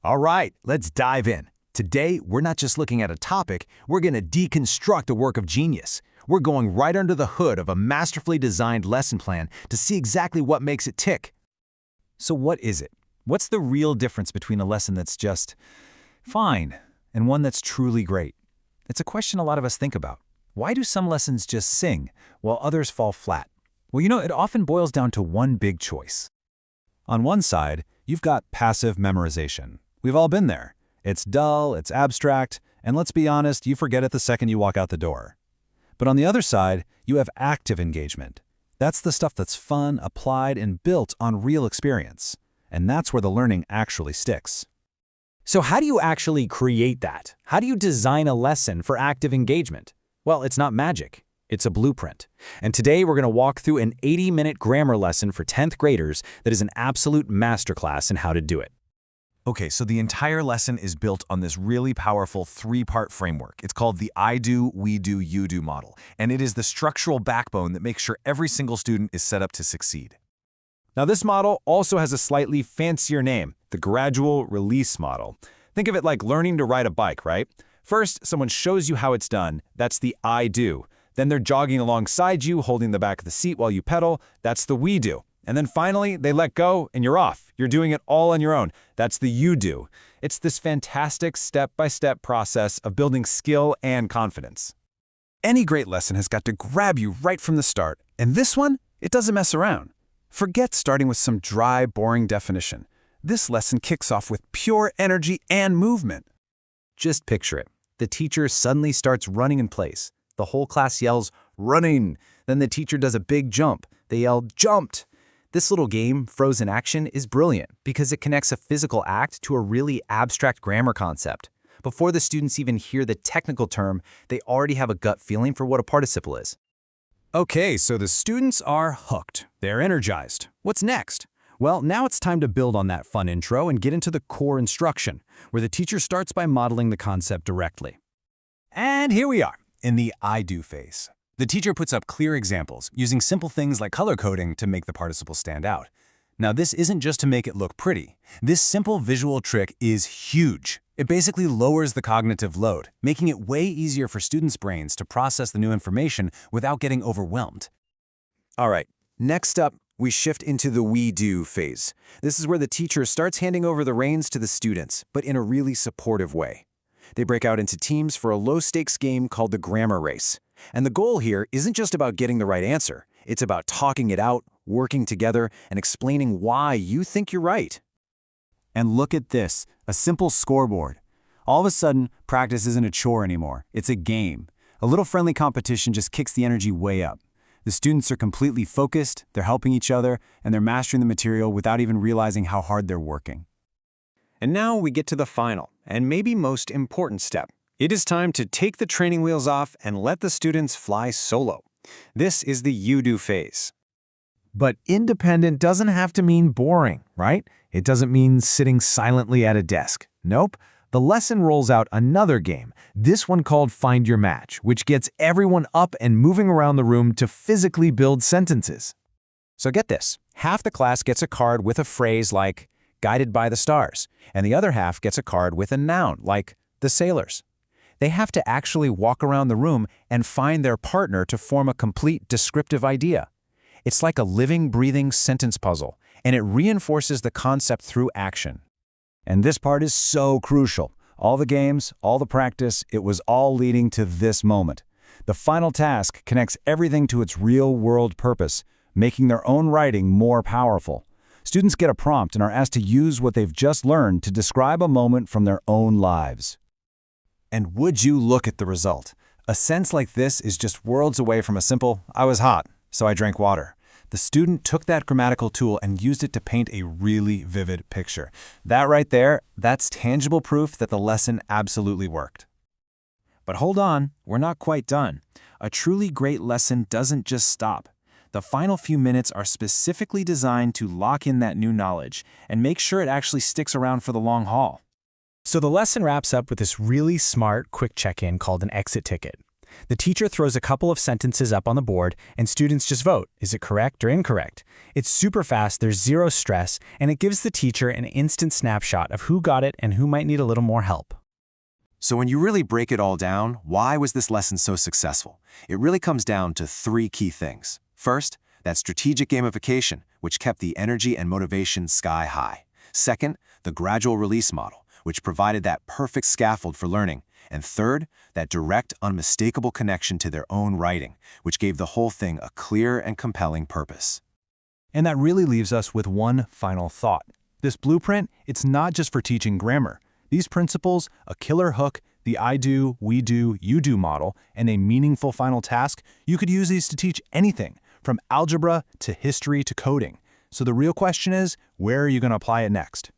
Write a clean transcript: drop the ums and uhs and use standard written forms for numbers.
All right, let's dive in. Today, we're not just looking at a topic, we're going to deconstruct a work of genius. We're going right under the hood of a masterfully designed lesson plan to see exactly what makes it tick. So what is it? What's the real difference between a lesson that's just fine and one that's truly great? It's a question a lot of us think about. Why do some lessons just sing while others fall flat? Well, it often boils down to one big choice. On one side, you've got passive memorization. We've all been there. It's dull, it's abstract, and let's be honest, you forget it the second you walk out the door. But on the other side, you have active engagement. That's the stuff that's fun, applied, and built on real experience. And that's where the learning actually sticks. So how do you actually create that? How do you design a lesson for active engagement? Well, it's not magic. It's a blueprint. And today we're going to walk through an 80-minute grammar lesson for 10th graders that is an absolute masterclass in how to do it. Okay, so the entire lesson is built on this really powerful three-part framework. It's called the I do, we do, you do model, and it is the structural backbone that makes sure every single student is set up to succeed. Now, this model also has a slightly fancier name, the gradual release model. Think of it like learning to ride a bike, right? First, someone shows you how it's done. That's the I do. Then they're jogging alongside you, holding the back of the seat while you pedal. That's the we do. And then finally, they let go and you're off. You're doing it all on your own. That's the you do. It's this fantastic step-by-step process of building skill and confidence. Any great lesson has got to grab you right from the start. And this one, it doesn't mess around. Forget starting with some dry, boring definition. This lesson kicks off with pure energy and movement. Just picture it. The teacher suddenly starts running in place. The whole class yells, "Running!" Then the teacher does a big jump. They yell, "Jumped!" This little game, Frozen Action, is brilliant because it connects a physical act to a really abstract grammar concept. Before the students even hear the technical term, they already have a gut feeling for what a participle is. Okay, so the students are hooked. They're energized. What's next? Well, now it's time to build on that fun intro and get into the core instruction, where the teacher starts by modeling the concept directly. And here we are, in the I do phase. The teacher puts up clear examples, using simple things like color coding to make the participle stand out. Now, this isn't just to make it look pretty. This simple visual trick is huge. It basically lowers the cognitive load, making it way easier for students' brains to process the new information without getting overwhelmed. All right, next up, we shift into the we do phase. This is where the teacher starts handing over the reins to the students, but in a really supportive way. They break out into teams for a low-stakes game called the grammar race. And the goal here isn't just about getting the right answer. It's about talking it out, working together, and explaining why you think you're right. And look at this, a simple scoreboard. All of a sudden, practice isn't a chore anymore. It's a game. A little friendly competition just kicks the energy way up. The students are completely focused, they're helping each other, and they're mastering the material without even realizing how hard they're working. And now we get to the final, and maybe most important step. It is time to take the training wheels off and let the students fly solo. This is the you do phase. But independent doesn't have to mean boring, right? It doesn't mean sitting silently at a desk. Nope. The lesson rolls out another game, this one called Find Your Match, which gets everyone up and moving around the room to physically build sentences. So get this, half the class gets a card with a phrase like, guided by the stars, and the other half gets a card with a noun like, the sailors. They have to actually walk around the room and find their partner to form a complete descriptive idea. It's like a living, breathing sentence puzzle, and it reinforces the concept through action. And this part is so crucial. All the games, all the practice, it was all leading to this moment. The final task connects everything to its real-world purpose, making their own writing more powerful. Students get a prompt and are asked to use what they've just learned to describe a moment from their own lives. And would you look at the result? A sense like this is just worlds away from a simple, "I was hot, so I drank water." The student took that grammatical tool and used it to paint a really vivid picture. That right there, that's tangible proof that the lesson absolutely worked. But hold on, we're not quite done. A truly great lesson doesn't just stop. The final few minutes are specifically designed to lock in that new knowledge and make sure it actually sticks around for the long haul. So the lesson wraps up with this really smart, quick check-in called an exit ticket. The teacher throws a couple of sentences up on the board, and students just vote. Is it correct or incorrect? It's super fast, there's zero stress, and it gives the teacher an instant snapshot of who got it and who might need a little more help. So when you really break it all down, why was this lesson so successful? It really comes down to 3 key things. First, that strategic gamification, which kept the energy and motivation sky high. Second, the gradual release model, which provided that perfect scaffold for learning. And third, that direct, unmistakable connection to their own writing, which gave the whole thing a clear and compelling purpose. And that really leaves us with one final thought. This blueprint, it's not just for teaching grammar. These principles, a killer hook, the I do, we do, you do model, and a meaningful final task, you could use these to teach anything, from algebra to history to coding. So the real question is, where are you going to apply it next?